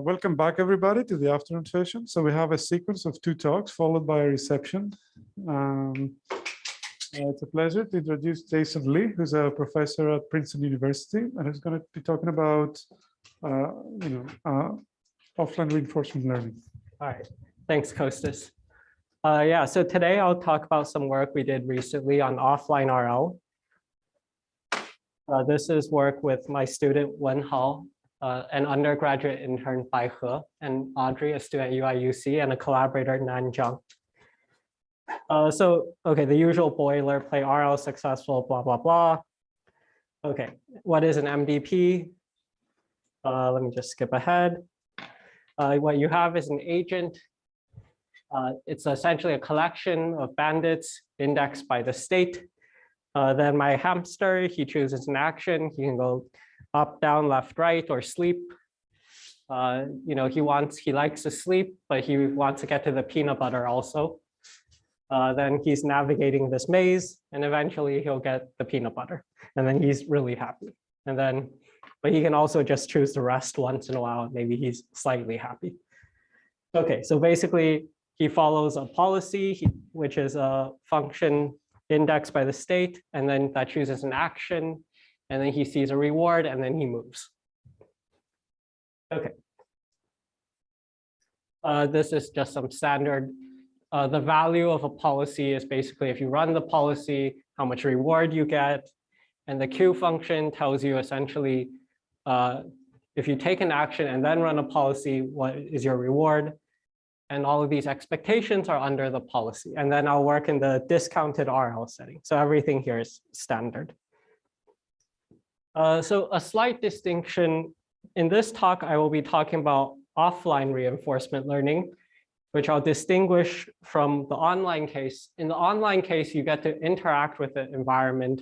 Welcome back, everybody, to the afternoon session. So we have a sequence of 2 talks followed by a reception. It's a pleasure to introduce Jason Lee, who's a professor at Princeton University, and who's going to be talking about, offline reinforcement learning. All right, thanks, Kostas. Yeah, so today I'll talk about some work we did recently on offline RL. This is work with my student Wen Hao, an undergraduate intern Bai He, and Audrey, a student at UIUC, and a collaborator Nan Zhang. Okay, the usual boilerplate, RL successful, blah, blah, blah. Okay, what is an MDP? Let me just skip ahead. What you have is an agent. It's essentially a collection of bandits indexed by the state. Then my hamster, he chooses an action. He can go up, down, left, right, or sleep. He likes to sleep, but he wants to get to the peanut butter also. Then he's navigating this maze, and eventually he'll get the peanut butter, and then he's really happy. But he can also just choose to rest once in a while. Maybe he's slightly happy. Okay, so basically he follows a policy, which is a function indexed by the state, and then that chooses an action, and then he sees a reward, and then he moves. Okay. This is just some standard. The value of a policy is basically if you run the policy, how much reward you get. And the Q function tells you essentially, if you take an action and then run a policy, what is your reward? And all of these expectations are under the policy. And then I'll work in the discounted RL setting. So everything here is standard. So a slight distinction. In this talk, I will be talking about offline reinforcement learning, which I'll distinguish from the online case. In the online case, you get to interact with the environment.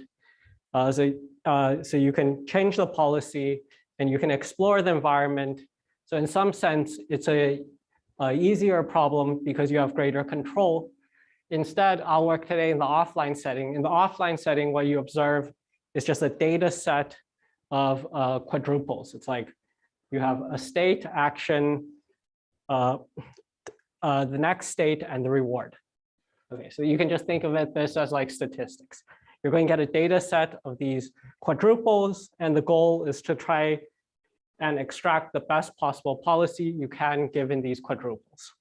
So you can change the policy and you can explore the environment. So in some sense, it's a easier problem because you have greater control. Instead, I'll work today in the offline setting. In the offline setting, what you observe is just a data set of quadruples. It's like you have a state, action, the next state, and the reward. Okay, so you can just think of this as like statistics. You're going to get a data set of these quadruples, and the goal is to try and extract the best possible policy you can given these quadruples.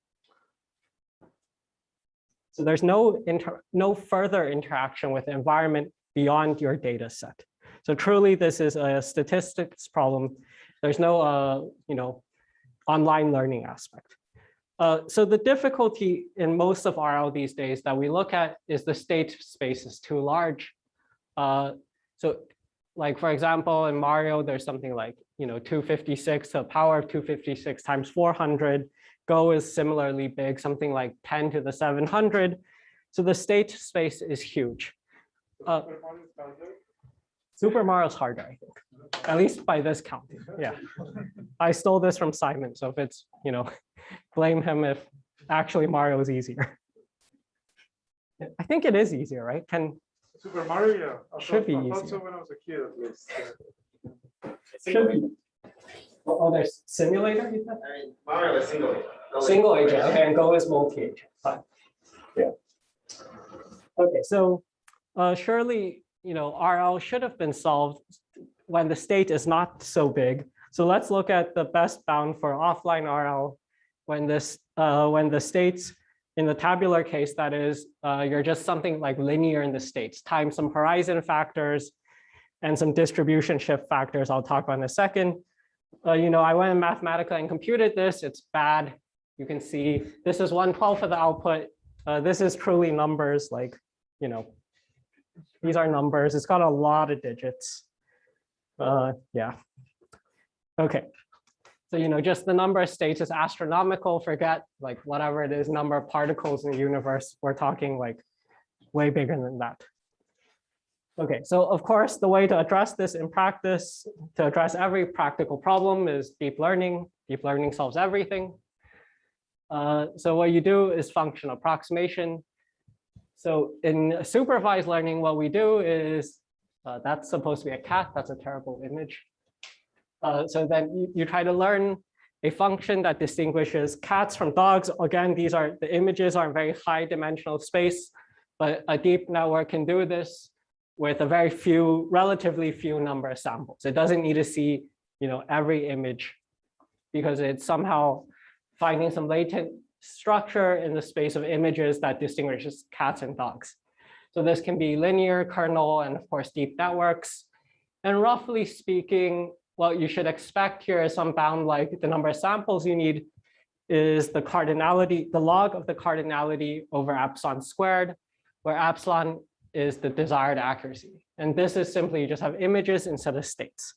So there's no further interaction with the environment beyond your data set. So truly, this is a statistics problem. There's no online learning aspect. So the difficulty in most of RL these days that we look at is the state space is too large. So like, for example, in Mario, there's something like 256 to the power of 256 times 400. Go is similarly big, something like 10 to the 700. So the state space is huge. Super Mario's harder, I think, at least by this count. Yeah, I stole this from Simon, so if it's, blame him if actually Mario is easier. I think it is easier, right? Super Mario, yeah. Should be easier. I thought so when I was a kid, at least. Should be. Oh, there's simulator, you said? I mean, Mario is single agent. Single agent, okay, and Go is multi-agent. Fine. Yeah. Okay, so surely, RL should have been solved when the state is not so big. So let's look at the best bound for offline RL when the states in the tabular case, that is, you're just something like linear in the states times some horizon factors and some distribution shift factors I'll talk about in a second. I went in Mathematica and computed this. It's bad. You can see this is 1/12 of the output. This is truly numbers, like, these are numbers. It's got a lot of digits. Yeah. Okay. So, just the number of states is astronomical. Forget like whatever it is, number of particles in the universe. We're talking like way bigger than that. Okay, so of course, the way to address this in practice, to address every practical problem is deep learning. Deep learning solves everything. So what you do is function approximation. So in supervised learning, what we do is, that's supposed to be a cat. That's a terrible image. So then you try to learn a function that distinguishes cats from dogs. Again, the images are in very high dimensional space, but a deep network can do this with a relatively few number of samples. It doesn't need to see, every image because it's somehow finding some latent structure in the space of images that distinguishes cats and dogs. So this can be linear, kernel, and of course, deep networks. And roughly speaking, what you should expect here is some bound like the number of samples you need is the cardinality, the log of the cardinality over epsilon squared, where epsilon is the desired accuracy. And this is simply you just have images instead of states.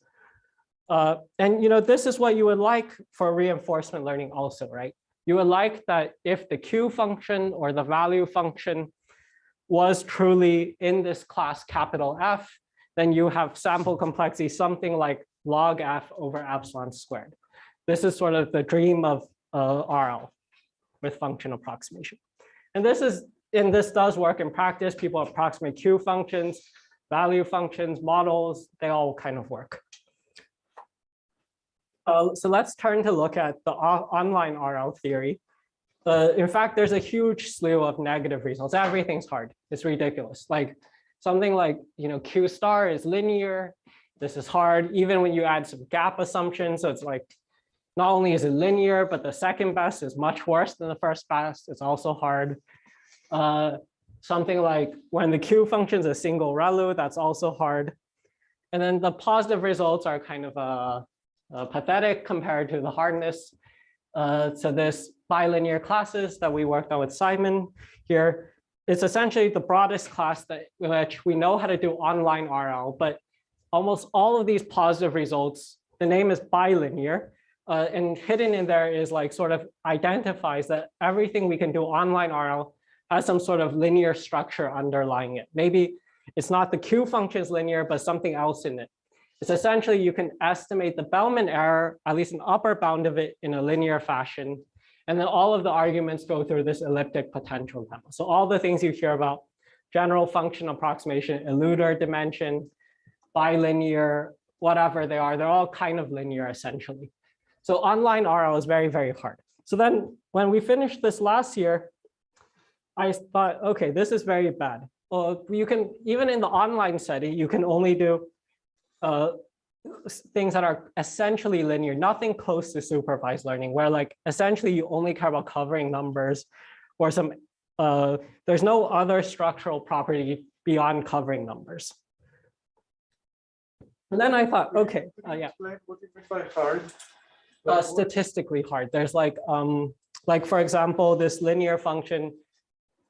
And this is what you would like for reinforcement learning also, right? You would like that if the Q function or the value function was truly in this class capital F, then you have sample complexity something like log F over epsilon squared. This is sort of the dream of RL with function approximation. And this does work in practice. People approximate Q functions, value functions, models, they all kind of work. So let's turn to look at the online RL theory. In fact, there's a huge slew of negative results. Everything's hard. It's ridiculous. Like something like, Q star is linear. This is hard, even when you add some gap assumptions. So it's like, not only is it linear, but the second best is much worse than the first best. It's also hard. Something like when the Q function is a single ReLU, that's also hard. And then the positive results are kind of pathetic compared to the hardness. So this bilinear classes that we worked on with Simon here, it's essentially the broadest class which we know how to do online RL, but almost all of these positive results, the name is bilinear, and hidden in there is like sort of identifies that everything we can do online RL has some sort of linear structure underlying it. Maybe it's not the Q functions linear, but something else in it. It's essentially you can estimate the Bellman error, at least an upper bound of it in a linear fashion. And then all of the arguments go through this elliptic potential level. So all the things you hear about, general function approximation, eluder dimension, bilinear, whatever they are, they're all kind of linear essentially. So online RL is very, very hard. So then when we finished this last year, I thought, okay, this is very bad. Well, you can, even in the online setting, you can only do things that are essentially linear, nothing close to supervised learning, where like essentially you only care about covering numbers or some, there's no other structural property beyond covering numbers. And then I thought, okay, yeah. What do you mean by hard? Statistically hard. There's like for example, this linear function,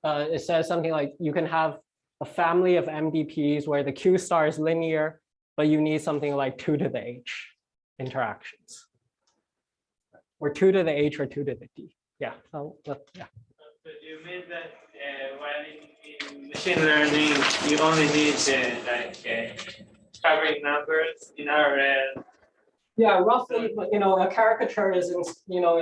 it says something like you can have a family of MDPs where the Q star is linear, but you need something like 2 to the H interactions, or 2 to the H or 2 to the D. Yeah. So, yeah. But you mean that while in machine learning, you only need covering numbers in RL. Yeah, roughly, a caricature is in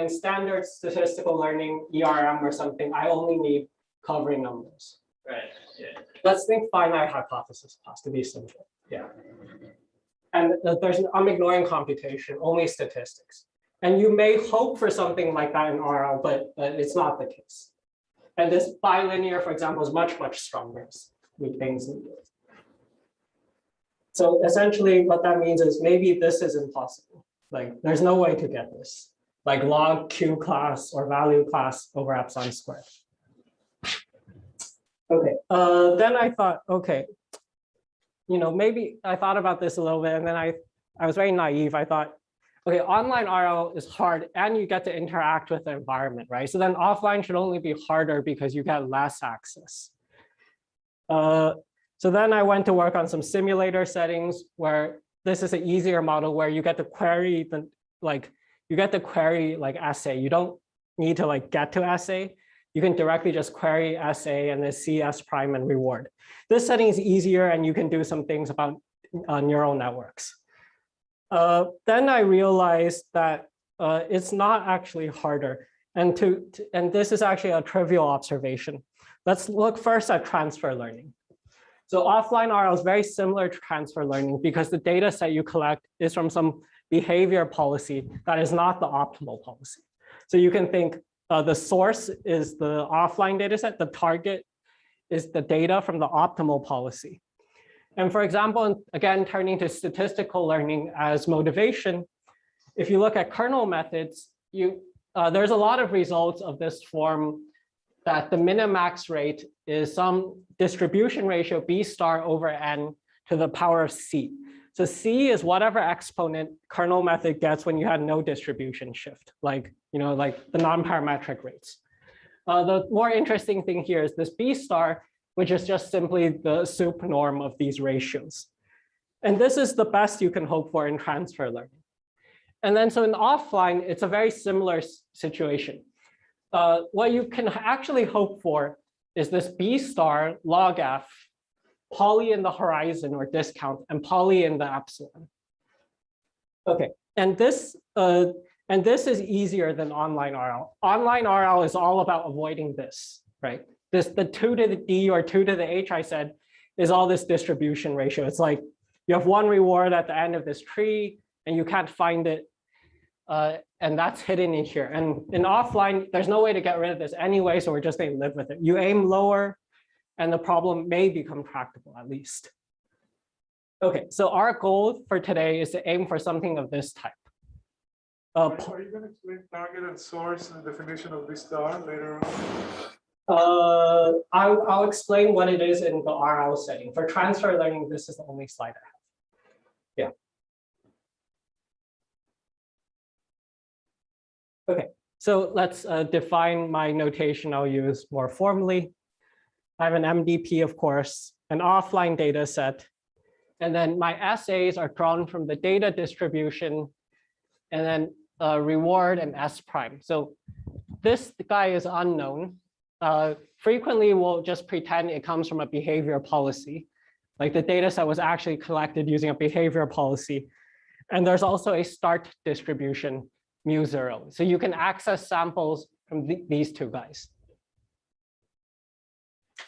standard statistical learning, ERM or something. I only need covering numbers. Right. Yeah. Let's think finite hypothesis class to be simple. Yeah. And I'm ignoring computation, only statistics. And you may hope for something like that in RL, but it's not the case. And this bilinear, for example, is much, much stronger with things needed. So essentially what that means is maybe this is impossible. Like there's no way to get this, like log Q class or value class over epsilon squared. Okay, then I thought, okay, maybe I thought about this a little bit, and then I was very naive. I thought, okay, online RL is hard and you get to interact with the environment, right? So then offline should only be harder because you get less access. So then I went to work on some simulator settings where this is an easier model where you get to query essay. You don't need to get to essay. You can directly just query essay and then see S prime and reward. This setting is easier and you can do some things about neural networks. Then I realized that it's not actually harder. And this is actually a trivial observation. Let's look first at transfer learning. So offline RL is very similar to transfer learning because the data set you collect is from some behavior policy that is not the optimal policy. So you can think the source is the offline data set, the target is the data from the optimal policy. And for example, again, turning to statistical learning as motivation, if you look at kernel methods, there's a lot of results of this form that the minimax rate is some distribution ratio B star over n to the power of C. So C is whatever exponent kernel method gets when you had no distribution shift, like the non-parametric rates. The more interesting thing here is this B star, which is just simply the sup norm of these ratios. And this is the best you can hope for in transfer learning. And then so in offline, it's a very similar situation. What you can actually hope for is this B star log F, poly in the horizon or discount, and poly in the epsilon. Okay, and this is easier than online RL. Online RL is all about avoiding this, right? The 2 to the D or 2 to the H I said is all this distribution ratio. It's like you have one reward at the end of this tree and you can't find it. And that's hidden in here. And in offline, there's no way to get rid of this anyway, so we're just going to live with it. You aim lower and the problem may become tractable at least. Okay, so our goal for today is to aim for something of this type. Are you going to explain target and source and the definition of this star later on? I'll explain what it is in the RL setting. For transfer learning, this is the only slide I have. Yeah. Okay, so let's define my notation I'll use more formally. I have an MDP, of course, an offline data set, and then my assays are drawn from the data distribution, and then reward and S prime. So this guy is unknown. Frequently, we'll just pretend it comes from a behavior policy, like the data set was actually collected using a behavior policy. And there's also a start distribution, mu0. So you can access samples from these two guys.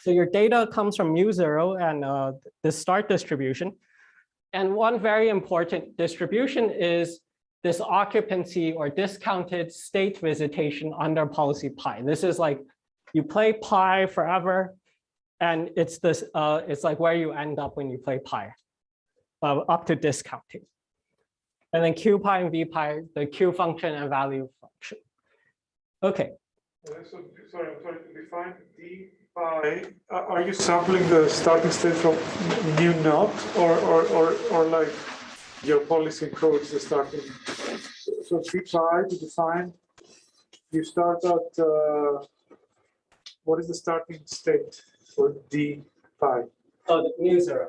So your data comes from mu0 and the start distribution. And one very important distribution is this occupancy or discounted state visitation under policy pi. This is like you play pi forever, and it's this. It's like where you end up when you play pi, up to discounting. And then q pi and v pi, the q function and value function. Okay. So sorry, I'm trying to define d pi. Are you sampling the starting state from mu naught, or like your policy encodes the starting? So d pi to define, you start at what is the starting state for d pi? Oh, the mu0.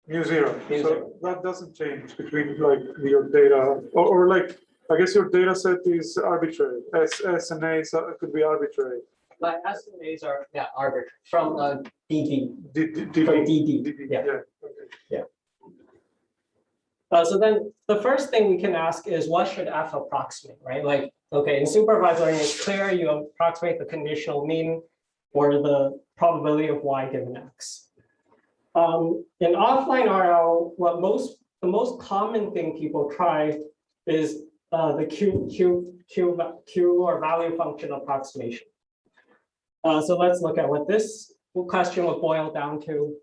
mu0. So that doesn't change between like your data, or like I guess your data set is arbitrary. S and A could be arbitrary. My S and A's are arbitrary from DD. From DD. Yeah. Okay. Yeah. So then the first thing we can ask is what should F approximate, right? Like, okay, in supervised learning, it's clear you approximate the conditional mean or the probability of Y given X. In offline RL, the most common thing people try is the Q or value function approximation. So let's look at what this question would boil down to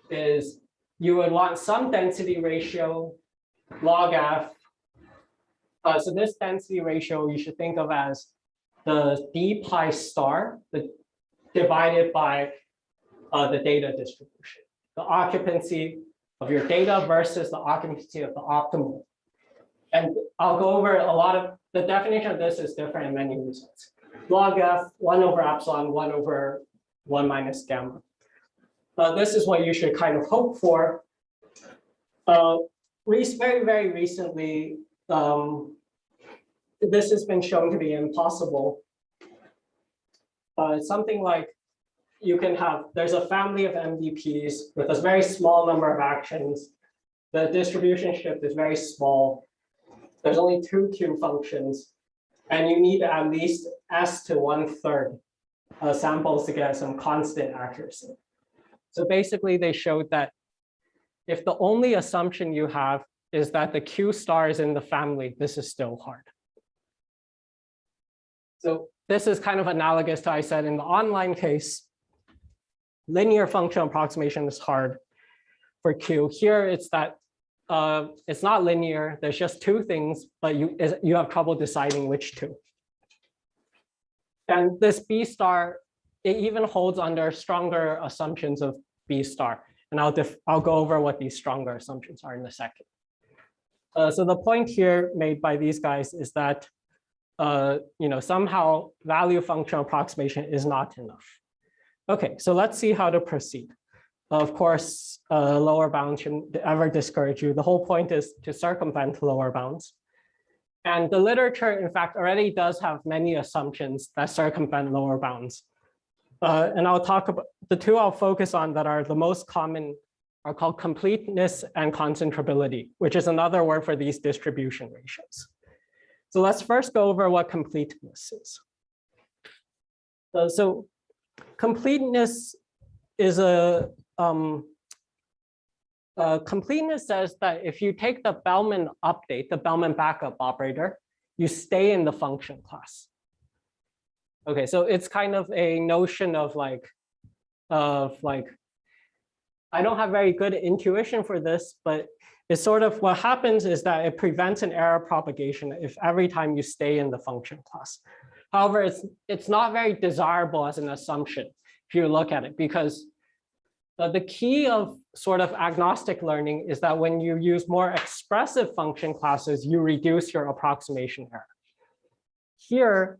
is you would want some density ratio log F. So this density ratio you should think of as the d pi star divided by the data distribution, the occupancy of your data versus the occupancy of the optimal. And I'll go over a lot of the definition of this is different in many results. Log F 1 over epsilon 1 over 1 minus gamma. This is what you should kind of hope for. Very, very recently, this has been shown to be impossible. It's something like you can have, there's a family of MDPs with a very small number of actions. The distribution shift is very small. There's only 2 Q functions, and you need at least S to 1/3 samples to get some constant accuracy. So basically, they showed that if the only assumption you have is that the Q star is in the family, this is still hard. So this is kind of analogous to I said in the online case, linear functional approximation is hard for Q. Here it's that it's not linear, there's just two things, but you have trouble deciding which two. And this B star, it even holds under stronger assumptions of B star. And I'll go over what these stronger assumptions are in a second. So the point here made by these guys is that somehow value functional approximation is not enough. Okay, so let's see how to proceed. Of course, lower bounds shouldn't ever discourage you. The whole point is to circumvent lower bounds. And the literature, in fact, already does have many assumptions that circumvent lower bounds. And I'll talk about the two I'll focus on that are the most common are called completeness and concentrability, which is another word for these distribution ratios. So let's first go over what completeness is. So completeness is completeness says that if you take the Bellman update, the Bellman backup operator, you stay in the function class. Okay, so it's kind of a notion of like, I don't have very good intuition for this, but it's sort of what happens is that it prevents an error propagation if every time you stay in the function class. However, it's not very desirable as an assumption if you look at it, because the key of sort of agnostic learning is that when you use more expressive function classes, you reduce your approximation error. Here,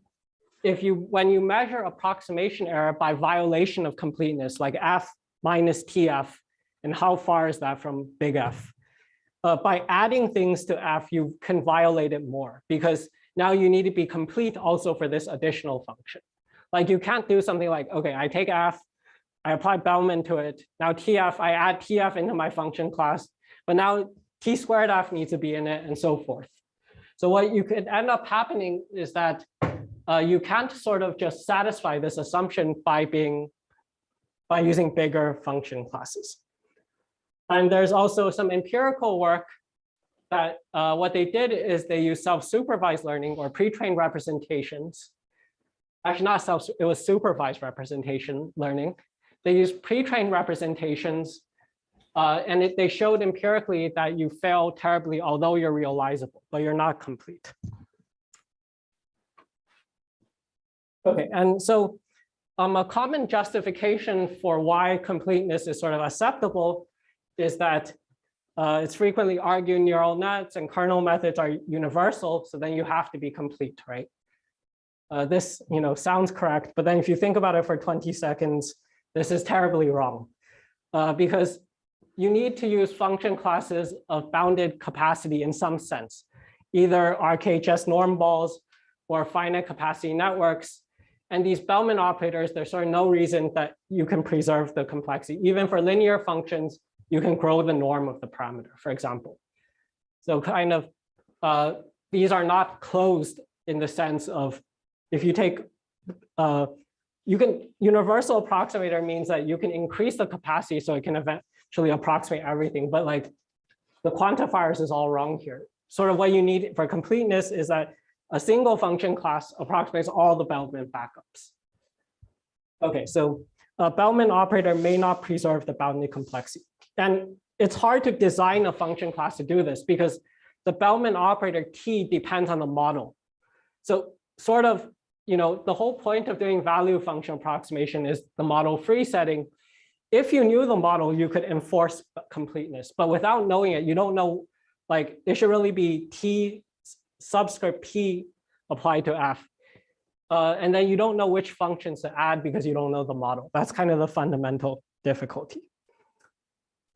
when you measure approximation error by violation of completeness, like F minus TF, and how far is that from big F? By adding things to F, you can violate it more because now you need to be complete also for this additional function. Like you can't do something like, okay, I take F, I apply Bellman to it. Now TF, I add TF into my function class, but now T squared F needs to be in it and so forth. So what you could end up happening is that you can't sort of just satisfy this assumption by using bigger function classes. And there's also some empirical work that what they did is they used self-supervised learning or pre-trained representations. Actually, not it was supervised representation learning. They used pre-trained representations, and they showed empirically that you fail terribly, although you're realizable, but you're not complete. Okay, and so a common justification for why completeness is sort of acceptable is that it's frequently argued neural nets and kernel methods are universal, so then you have to be complete, right? This sounds correct, but then if you think about it for 20 seconds, this is terribly wrong because you need to use function classes of bounded capacity in some sense, either RKHS norm balls or finite capacity networks. And these Bellman operators, there's sort of no reason that you can preserve the complexity. Even for linear functions, you can grow the norm of the parameter, for example. So kind of, these are not closed in the sense of, if you take, universal approximator means that you can increase the capacity so it can eventually approximate everything, but like the quantifiers is all wrong here. Sort of what you need for completeness is that a single function class approximates all the Bellman backups. Okay, so a Bellman operator may not preserve the bounded complexity. And it's hard to design a function class to do this because the Bellman operator T depends on the model. So sort of, the whole point of doing value function approximation is the model free setting. If you knew the model, you could enforce completeness, but without knowing it, you don't know, like it should really be T subscript P applied to F. And then you don't know which functions to add because you don't know the model. That's kind of the fundamental difficulty.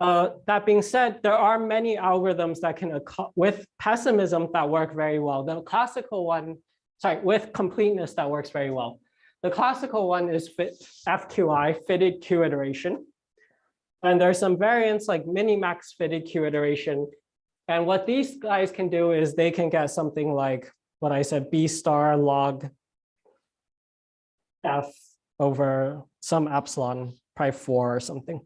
That being said, there are many algorithms that can, with pessimism, that work very well. The classical one, with completeness that works very well. The classical one is FQI, fitted Q iteration. And there's some variants like minimax fitted Q iteration. And what these guys can do is they can get something like what I said, B star log F over some epsilon, probably 4 or something.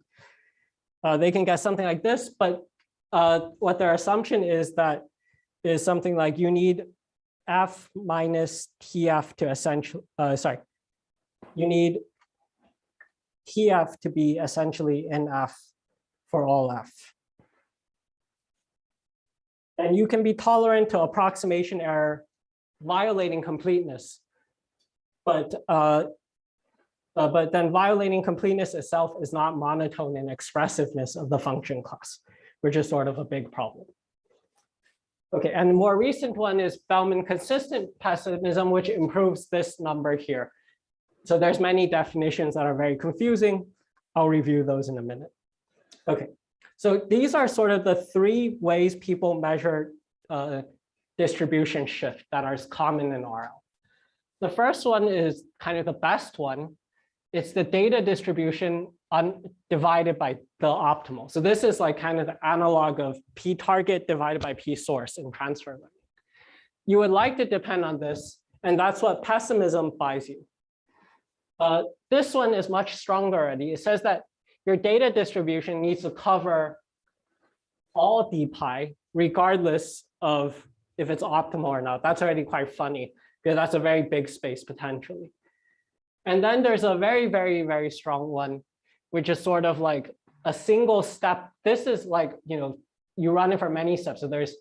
They can get something like this, but what their assumption is that is something like you need F minus TF to essentially, you need TF to be essentially NF for all F. And you can be tolerant to approximation error violating completeness. But then violating completeness itself is not monotone in expressiveness of the function class, which is sort of a big problem. Okay, and the more recent one is Bellman consistent pessimism, which improves this number here. So there's many definitions that are very confusing. I'll review those in a minute. Okay, so these are sort of the three ways people measure distribution shift that are common in RL. The first one is kind of the best one. It's the data distribution divided by the optimal. So this is like kind of the analog of P target divided by P source in transfer learning. You would like to depend on this, and that's what pessimism buys you. This one is much stronger already. It says that your data distribution needs to cover all d pi, regardless of if it's optimal or not. That's already quite funny, because that's a very big space potentially. And then there's a very, very, very strong one, which is sort of like a single step. This is like, you run it for many steps. So this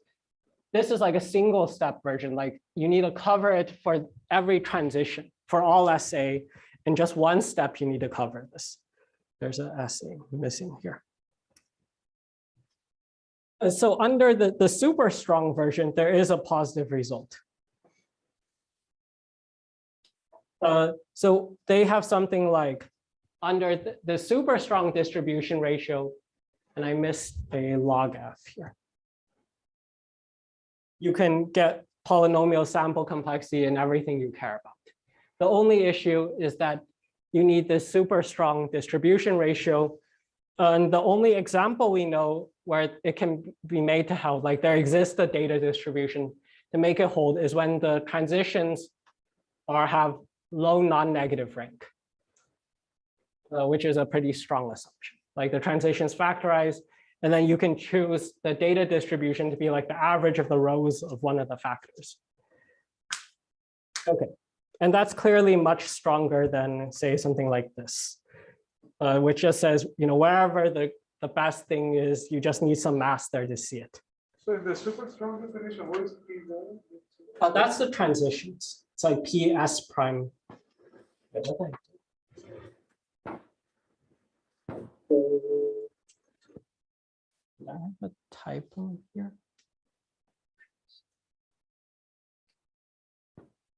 is like a single step version. Like you need to cover it for every transition for all SA. In just one step, you need to cover this. There's a SA missing here. So under the super strong version, there is a positive result. So they have something like under the super strong distribution ratio, and I missed a log F here. You can get polynomial sample complexity and everything you care about. The only issue is that you need this super strong distribution ratio. And the only example we know where it can be made to hold, like there exists a data distribution to make it hold, is when the transitions have low non-negative rank, which is a pretty strong assumption. Like the transitions factorize, and then you can choose the data distribution to be like the average of the rows of one of the factors. Okay, and that's clearly much stronger than say something like this, which just says, wherever the best thing is, you just need some mass there to see it. So in the super strong definition, what is P there? That's the transitions. It's like PS prime. I have a typo here.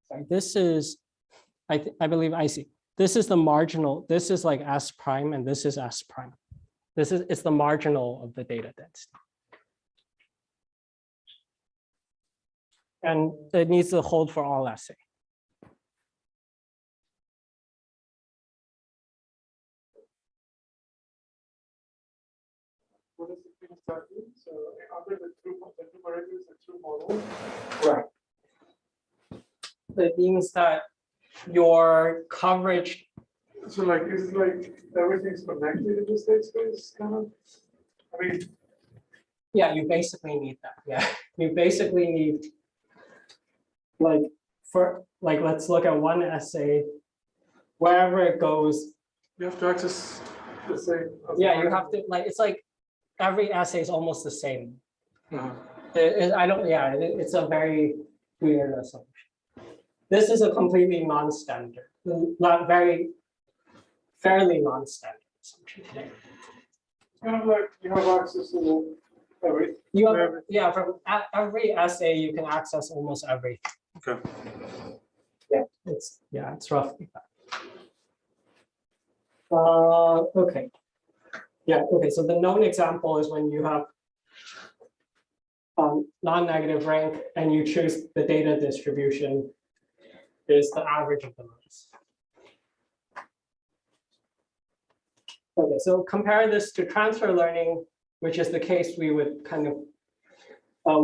Sorry, this is, I believe I see. This is the marginal. This is like S prime, and this is S prime. It's the marginal of the data density. And it needs to hold for all SA. What does it mean exactly? So under the numerator is a true model. Right. It means that your coverage. So like, is it like everything's connected in the state space kind of? I mean. Yeah, you basically need that. Yeah, you basically need let's look at one essay, wherever it goes. You have to access the same. Yeah, you have to it's like every essay is almost the same. Uh-huh. It's a very weird assumption. This is a completely non-standard, not fairly non-standard assumption today. Kind of like you have access to every. From every essay you can access almost everything. Okay. It's roughly that. Okay. Yeah, okay, so the known example is when you have non-negative rank and you choose the data distribution is the average of the rows. Okay, so compare this to transfer learning, which is the case we would kind of,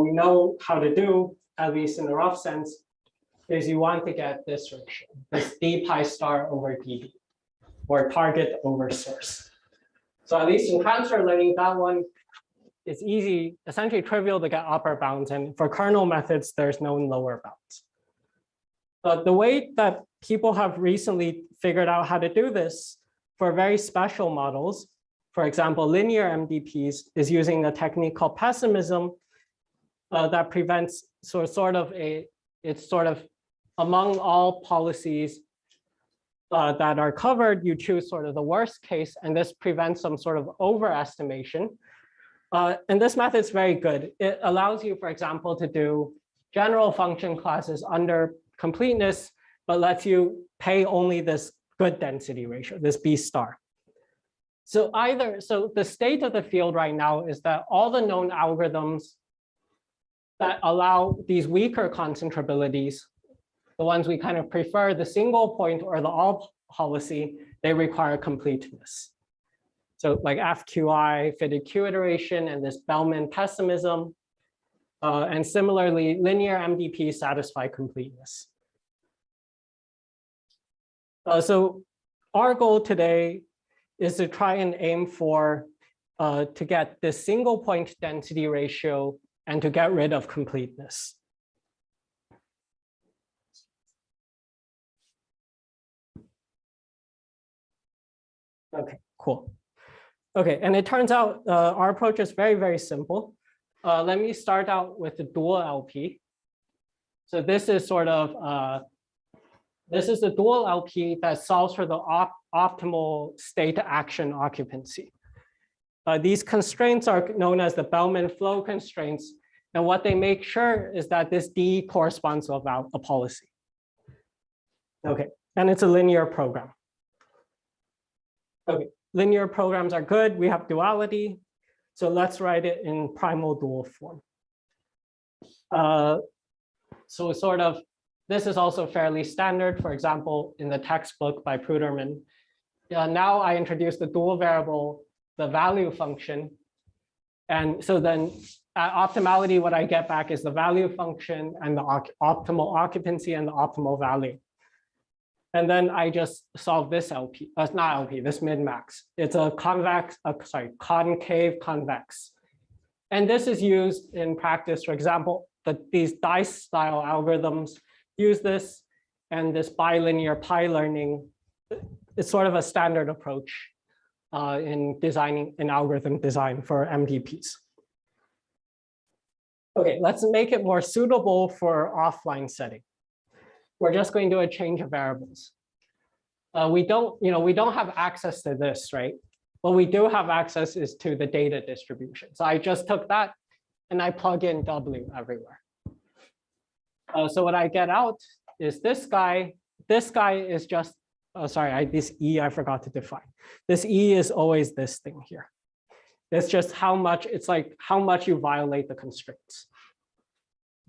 we know how to do, at least in the rough sense, is you want to get this ratio, this d pi star over dd, or target over source. So at least in transfer learning, that one it's easy, essentially trivial to get upper bounds. And for kernel methods, there's no lower bounds. But the way that people have recently figured out how to do this for very special models, for example, linear MDPs, is using a technique called pessimism that prevents it's sort of among all policies that are covered, you choose sort of the worst case, and this prevents some sort of overestimation. And this method is very good. It allows you, for example, to do general function classes under completeness, but lets you pay only this good density ratio, this B star. So the state of the field right now is that all the known algorithms that allow these weaker concentrabilities, the ones we kind of prefer, the single point or the all policy, they require completeness. So like FQI, fitted Q iteration, and this Bellman pessimism. And similarly, linear MDP satisfy completeness. So our goal today is to try and aim for to get this single point density ratio and to get rid of completeness. Okay, cool. Okay, and it turns out our approach is very, very simple. Let me start out with the dual LP. So this is sort of, this is the dual LP that solves for the optimal state action occupancy. These constraints are known as the Bellman flow constraints. And what they make sure is that this D corresponds to a policy. Okay, and it's a linear program. Okay, linear programs are good. We have duality. So let's write it in primal dual form. So sort of, this is also fairly standard. For example, in the textbook by Pruderman. Now I introduce the dual variable, the value function. And so then at optimality, what I get back is the value function and the optimal occupancy and the optimal value. And then I just solve this LP, not LP, this min-max. It's a concave convex. And this is used in practice. For example, these dice style algorithms use this, and this bilinear pi learning is sort of a standard approach in designing an algorithm design for MDPs. Okay, let's make it more suitable for offline setting. We're just going to do a change of variables. We don't have access to this, right? What we do have access is to the data distribution. So I just took that and I plug in W everywhere. So what I get out is this guy. This guy is just, this E I forgot to define. This E is always this thing here. It's just how much, it's like how much you violate the constraints.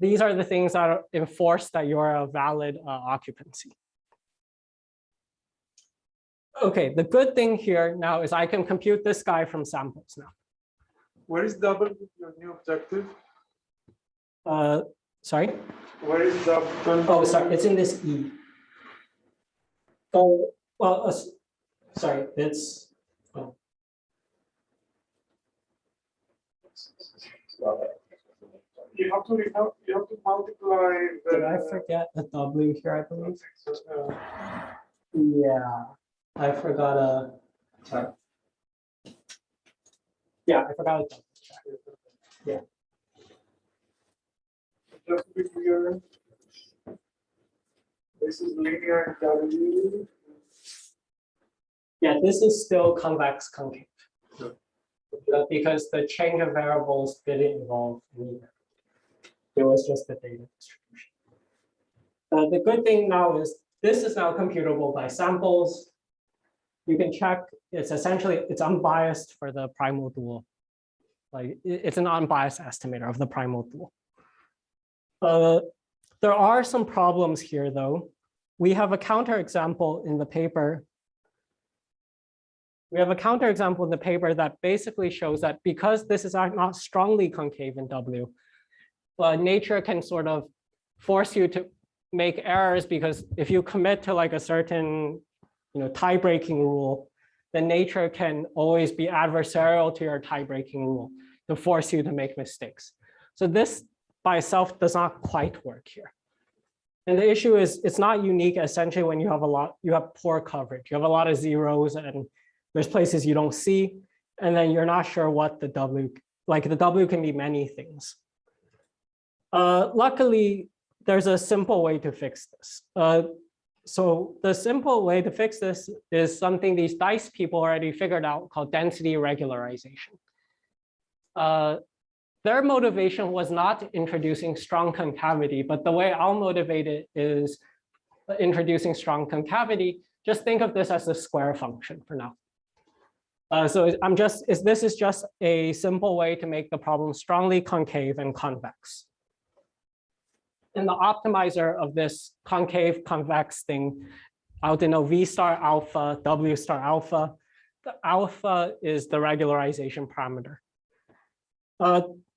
These are the things that enforce that you're a valid occupancy. Okay, the good thing here now is I can compute this guy from samples now. Where is double your new objective? Sorry? Where is double? Oh, sorry, it's in this E. Oh, well, sorry, it's. Oh. You have to multiply the. Did I forget a W here, I believe? Yeah, I forgot a. Sorry. Yeah, I forgot a double check. Yeah. Just to be clear, this is linear W. Yeah, this is still convex concave. Because the change of variables didn't involve neither. It was just the data distribution. The good thing now is this is now computable by samples. You can check it's unbiased for the primal dual. Like it's an unbiased estimator of the primal dual. There are some problems here though. We have a counterexample in the paper. We have a counterexample in the paper that basically shows that because this is not strongly concave in W, nature can sort of force you to make errors because if you commit to like a certain tie-breaking rule, then nature can always be adversarial to your tie-breaking rule. to force you to make mistakes. So this by itself does not quite work here. And the issue is it's not unique essentially when you have poor coverage. You have a lot of zeros and there's places you don't see, and then you're not sure what the W, like the W can be many things. Luckily, there's a simple way to fix this. So the simple way to fix this is something these DICE people already figured out called density regularization. Their motivation was not introducing strong concavity, but the way I'll motivate it is introducing strong concavity. Just think of this as a square function for now. So this is just a simple way to make the problem strongly concave and convex. And the optimizer of this concave convex thing, I'll denote V star alpha, W star alpha. The alpha is the regularization parameter.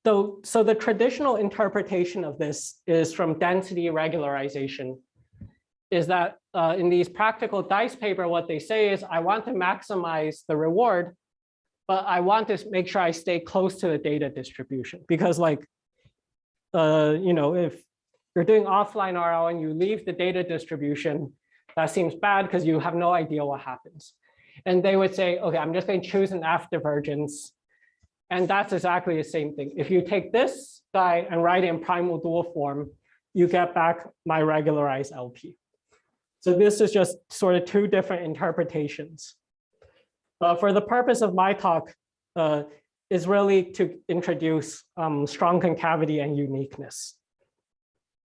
So the traditional interpretation of this is from density regularization, is that in these practical DICE paper, what they say is, I want to maximize the reward, but I want to make sure I stay close to the data distribution. Because like, if you're doing offline RL and you leave the data distribution, that seems bad because you have no idea what happens. And they would say, okay, I'm just going to choose an F divergence. And that's exactly the same thing. If you take this guy and write it in primal dual form, you get back my regularized LP. So this is just sort of two different interpretations. For the purpose of my talk, is really to introduce strong concavity and uniqueness.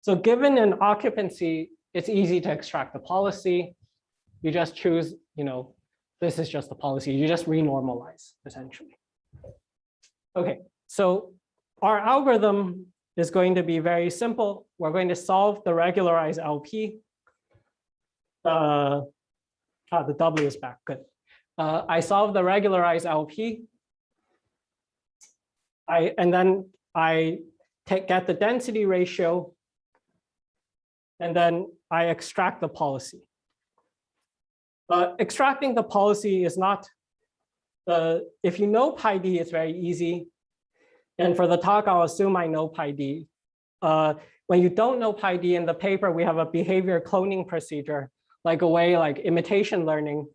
So given an occupancy, it's easy to extract the policy. You just choose, this is just the policy. You just renormalize, essentially. Okay, so our algorithm is going to be very simple. We're going to solve the regularized LP. The W is back, good. I solve the regularized LP. And then I get the density ratio, and then I extract the policy. Extracting the policy is not, if you know pi d, it's very easy. And for the talk, I'll assume I know pi d. When you don't know pi d in the paper, we have a behavior cloning procedure, like a way like imitation learning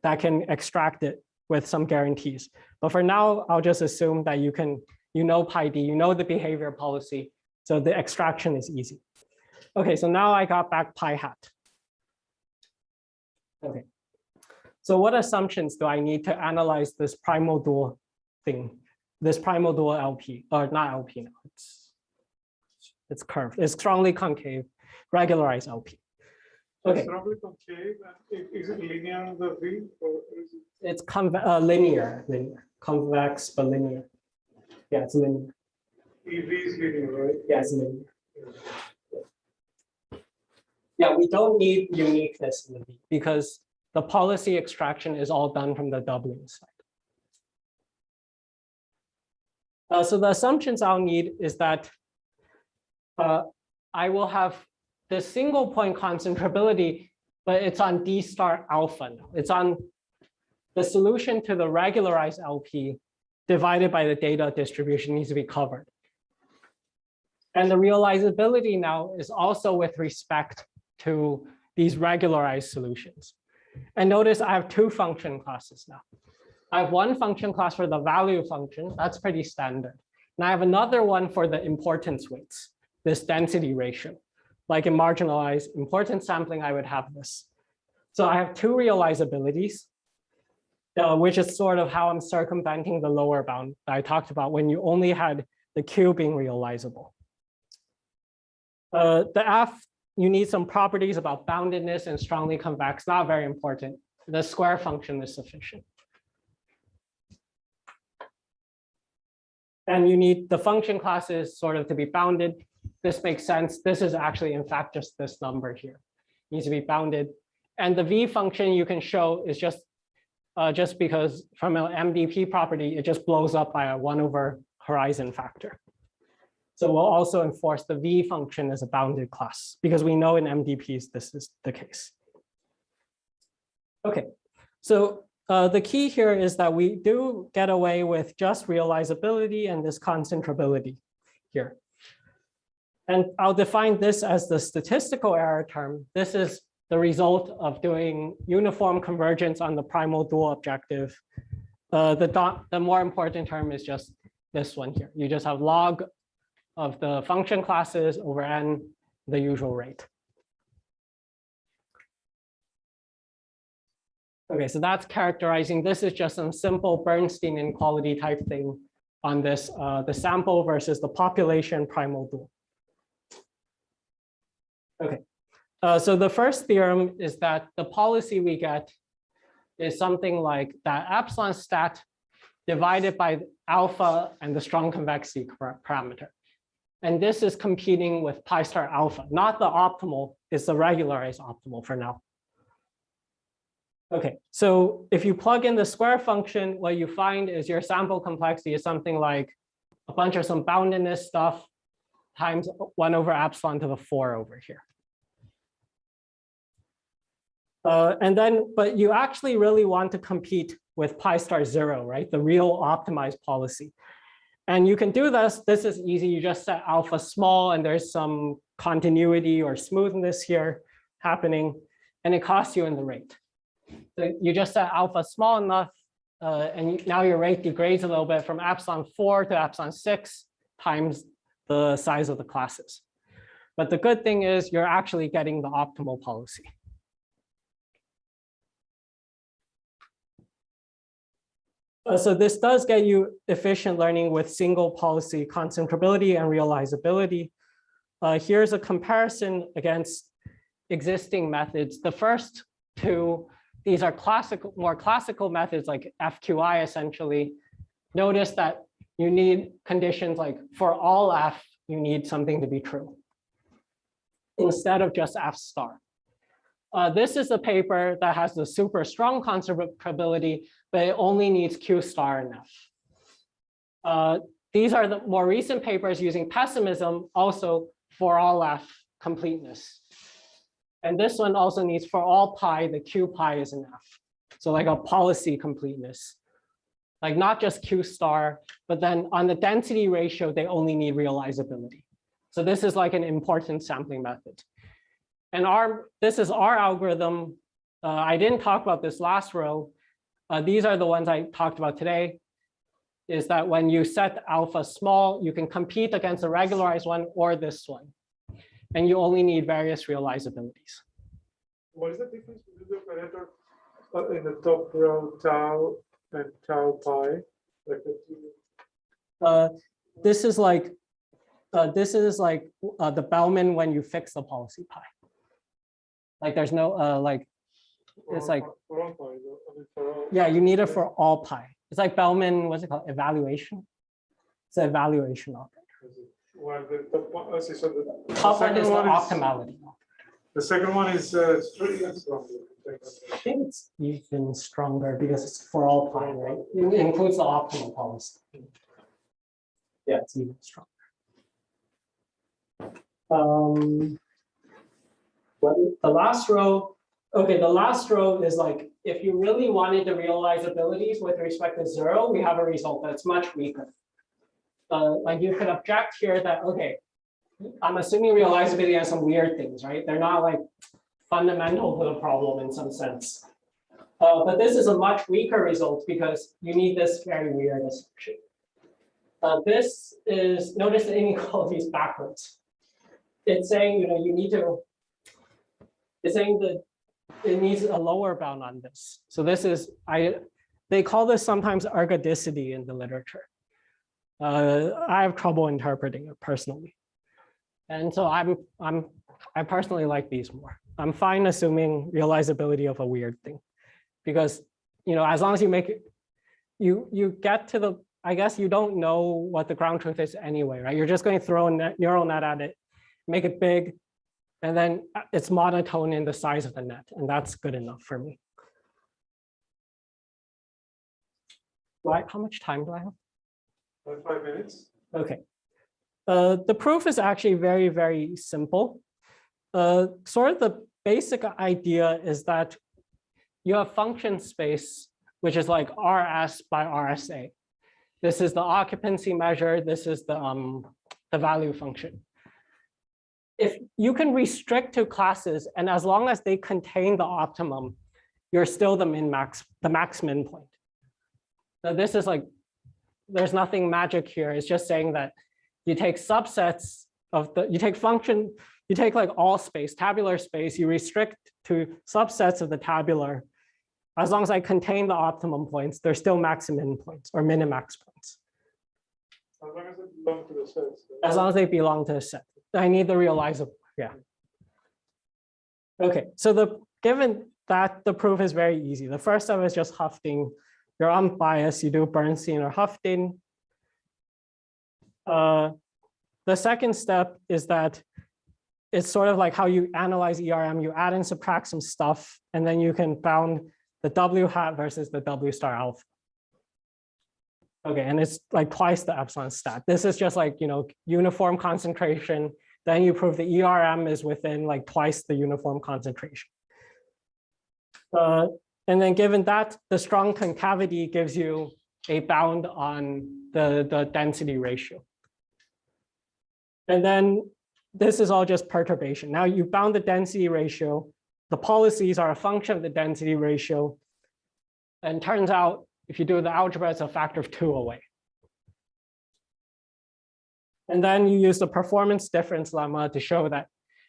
that can extract it with some guarantees. But for now, I'll just assume that you know pi d, you know the behavior policy. So the extraction is easy. Okay, so now I got back pi hat. Okay. So what assumptions do I need to analyze this primal dual thing, this primal dual LP, or not LP now, it's curved, it's strongly concave, regularized LP. Okay. Strongly concave, is it linear on the V, or is it? It's linear, convex, but linear. Yeah, it's linear. EV is linear, right? Yeah, it's linear. Yeah, we don't need uniqueness in the V because the policy extraction is all done from the doubling side. So the assumptions I'll need is that I will have the single point concentrability, but it's on D star alpha now. It's on the solution to the regularized LP divided by the data distribution needs to be covered. And the realizability now is also with respect to these regularized solutions. And notice I have two function classes now. I have one function class for the value function, that's pretty standard. And I have another one for the importance weights, this density ratio. Like in marginalized importance sampling, I would have this. So I have two realizabilities, which is sort of how I'm circumventing the lower bound that I talked about when you only had the Q being realizable. The F, you need some properties about boundedness and strongly convex, not very important. The square function is sufficient. And you need the function classes sort of to be bounded. This makes sense. This is actually, in fact, just this number here. It needs to be bounded. And the V function you can show is just because from an MDP property, it just blows up by a 1/horizon factor. So we'll also enforce the V function as a bounded class because we know in MDPs this is the case. Okay, so the key here is that we do get away with just realizability and this concentrability here. And I'll define this as the statistical error term. This is the result of doing uniform convergence on the primal dual objective. The more important term is just this one here. You just have log of the function classes over n, the usual rate. Okay, so that's characterizing. This is just some simple Bernstein inequality type thing on this, the sample versus the population primal dual. Okay, so the first theorem is that the policy we get is something like that epsilon stat divided by alpha and the strong convexity parameter. And this is competing with pi star alpha, not the optimal, it's the regularized optimal for now. Okay, so if you plug in the square function, what you find is your sample complexity is something like a bunch of some boundedness stuff times 1 over epsilon to the 4 over here. And then, but you actually really want to compete with pi star 0, right? The real optimized policy. And you can do this. This is easy. You just set alpha small, and there's some continuity or smoothness here happening, and it costs you in the rate. So you just set alpha small enough, and now your rate degrades a little bit from epsilon 4 to epsilon 6 times the size of the classes. But the good thing is you're actually getting the optimal policy. So this does get you efficient learning with single policy concentrability and realizability. Here's a comparison against existing methods. The first two, these are classical, more classical methods like FQI essentially. Notice that you need conditions like for all F, you need something to be true instead of just F star. This is a paper that has the super strong concentrability, but it only needs Q star and F. These are the more recent papers using pessimism, also for all F completeness. And this one also needs for all pi, the Q pi is an F. So like a policy completeness, like not just Q star, but then on the density ratio, they only need realizability. So this is like an important sampling method. And this is our algorithm. I didn't talk about this last row. These are the ones I talked about today, is that when you set alpha small, you can compete against a regularized one or this one. And you only need various realizabilities. What is the difference between the operator in the top row tau and tau pi? This is like the Bellman when you fix the policy pi. Like there's no it's like for all pi, for all, yeah, you need it for all pi. It's like Bellman, what's it called? Evaluation. It's an evaluation operator. Well, the top one, so the Top one is the one optimality. The second one is stronger. I think it's even stronger because it's for all pi, right? It includes the optimal policy. Yeah, it's even stronger. The last row, okay, the last row is like, if you really wanted the realizabilities with respect to 0, we have a result that's much weaker. Like you could object here that, okay, I'm assuming realizability has some weird things, right? They're not like fundamental to the problem in some sense. But this is a much weaker result because you need this very weird assumption. This is, notice the inequalities backwards. It's saying, you need to, it's saying that it needs a lower bound on this. So this is, they call this sometimes ergodicity in the literature. I have trouble interpreting it personally. And so I personally like these more. I'm fine assuming realizability of a weird thing because, as long as you make it, you get to the, I guess you don't know what the ground truth is anyway, right? You're just going to throw a neural net at it, make it big, and then it's monotone in the size of the net, and that's good enough for me. How much time do I have? 5 minutes. Okay. The proof is actually very, very simple. Sort of the basic idea is that you have function space which is like RS by RSA. This is the occupancy measure. This is the value function. If you can restrict to classes, and as long as they contain the optimum, you're still the max min point. So this is like, there's nothing magic here. It's just saying that you take subsets of you take like all space, tabular space, you restrict to subsets of the tabular. As long as I contain the optimum points, they're still max and min points or minimax points. As long as they belong to the set. As long as they belong to the set. I need the realizable, yeah. Okay, so given that the proof is very easy. The first step is just Hufting. You're unbiased, you do Bernstein or Hufting. The second step is that it's sort of like how you analyze ERM. You add and subtract some stuff, and then you can bound the W hat versus the W star alpha. Okay, and it's like twice the epsilon stat. This is just like, uniform concentration. Then you prove the ERM is within like twice the uniform concentration. And then given that, the strong concavity gives you a bound on the density ratio. And then this is all just perturbation. Now you bound the density ratio. The policies are a function of the density ratio. And turns out, if you do the algebra, it's a factor of 2 away. And then you use the performance difference lemma to show that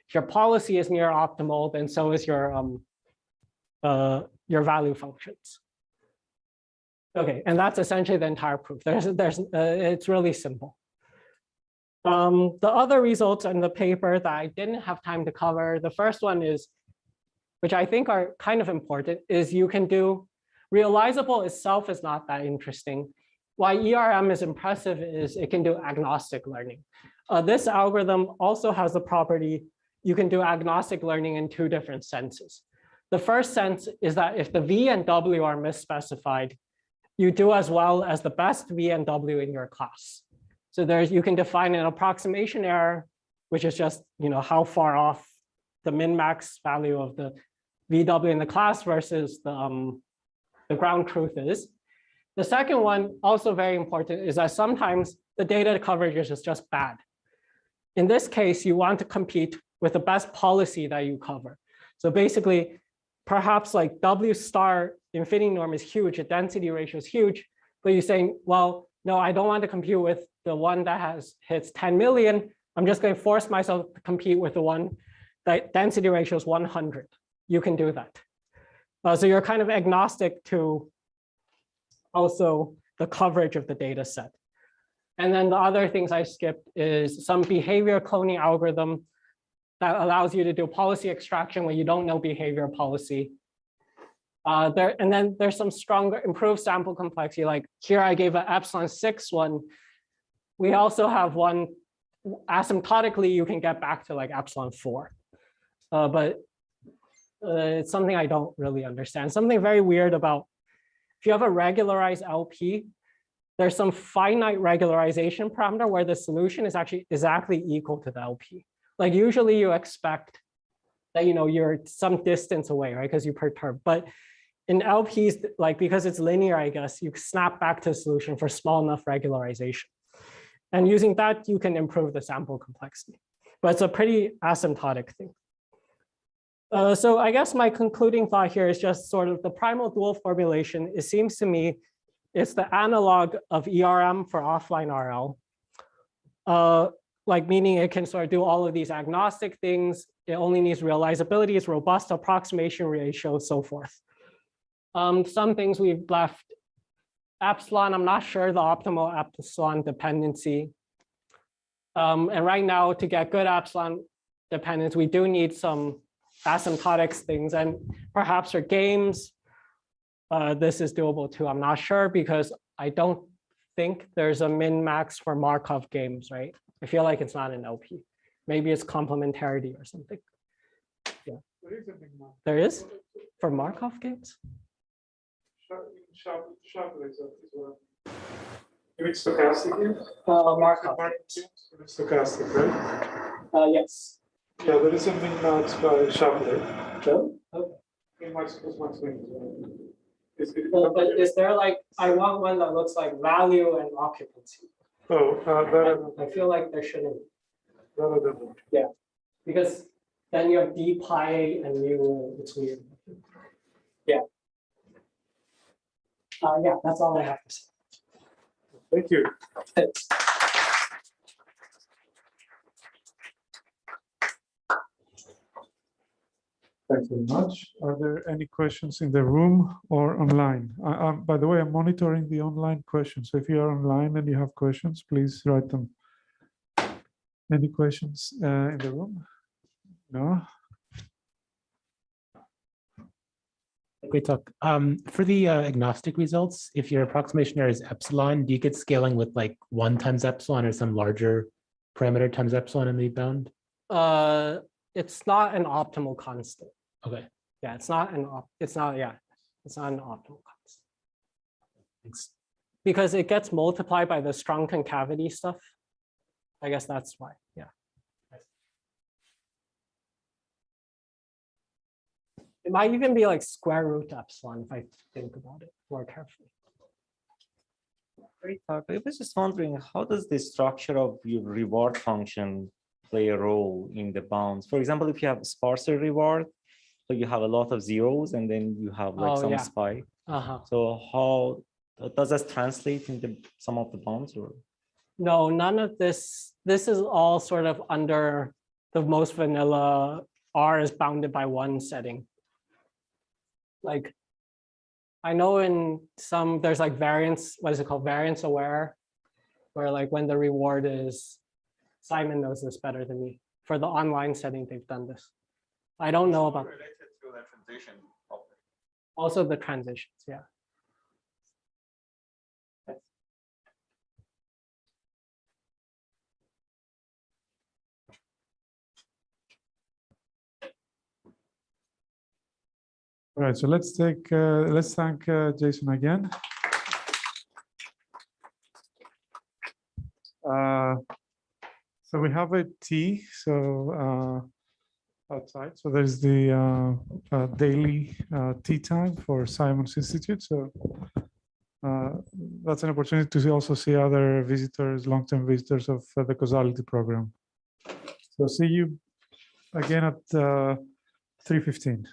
if your policy is near optimal, then so is your value functions. Okay, and that's essentially the entire proof. It's really simple. The other results in the paper that I didn't have time to cover, the first one is, which I think are kind of important, is you can do realizable itself is not that interesting. Why ERM is impressive is it can do agnostic learning. This algorithm also has the property you can do agnostic learning in 2 different senses. The first sense is that if the V and W are misspecified, you do as well as the best V and W in your class. So you can define an approximation error, which is just how far off the min-max value of the VW in the class versus the ground truth is. The second one, also very important, is that sometimes the data coverage is just bad. In this case, you want to compete with the best policy that you cover. So basically, perhaps like W star infinity norm is huge, the density ratio is huge, but you're saying, well, no, I don't want to compete with the one that hits 10 million. I'm just going to force myself to compete with the one that density ratio is 100. You can do that. So you're kind of agnostic to also the coverage of the data set. And then the other things I skipped is some behavior cloning algorithm that allows you to do policy extraction when you don't know behavior policy. And then there's some stronger improved sample complexity. Like here I gave an epsilon 6 one. We also have one asymptotically you can get back to like epsilon 4. But it's something I don't really understand. Something very weird about if you have a regularized LP, there's some finite regularization parameter where the solution is actually exactly equal to the LP. Like usually you expect that you're some distance away, right? Because you perturb. But in LPs, like because it's linear, I guess, you snap back to the solution for small enough regularization. And using that, you can improve the sample complexity. But it's a pretty asymptotic thing. So I guess my concluding thought here is just sort of the primal dual formulation. It seems to me it's the analog of ERM for offline RL. Like meaning it can sort of do all of these agnostic things. It only needs realizability, it's robust approximation ratio, so forth. Some things we've left. Epsilon, I'm not sure the optimal epsilon dependency. And right now, to get good epsilon dependence, we do need some asymptotics things. And perhaps for games, this is doable too. I'm not sure because I don't think there's a min-max for Markov games, right? I feel like it's not an LP. Maybe it's complementarity or something. Yeah. There is for Markov games? It's stochastic here? Markov. It's stochastic, right? Yes. Yeah, there is a min-max by Shapley. No? Okay. Min-max plus max min. Well, but is there like, I want one that looks like value and occupancy. Oh, I feel like there shouldn't, that. yeah, because then you have d pi and mu, it's weird. Yeah. Yeah, that's all I have to say. Thank you. Thanks. Thanks very much. Are there any questions in the room or online? By the way, I'm monitoring the online questions. So if you are online and you have questions, please write them. Any questions in the room? No? Great talk. For the agnostic results, if your approximation error is epsilon, do you get scaling with like 1 times epsilon or some larger parameter times epsilon in the bound? It's not an optimal constant. Okay, Yeah, it's not an optimal constant. thanks. Because it gets multiplied by the strong concavity stuff. I guess that's why, yeah. It might even be like square root epsilon if I think about it more carefully. Great talk. I was just wondering, how does the structure of your reward function play a role in the bounds? For example, if you have sparser reward, so you have a lot of zeros and then you have like some spike. So how does that translate into some of the bounds? Or no, none of this. This is all sort of under the most vanilla R is bounded by 1 setting. Like, I know in some, there's like variance, what is it called? Variance aware, where like when the reward is, Simon knows this better than me. For the online setting, they've done this. I don't know about. Related to the transition of it. Also the transitions, yeah. All right, so let's thank Jason again. So we have a T, so outside. So there's the daily tea time for Simon's Institute. So that's an opportunity to also see other visitors, long-term visitors of the causality program. So see you again at 3:15.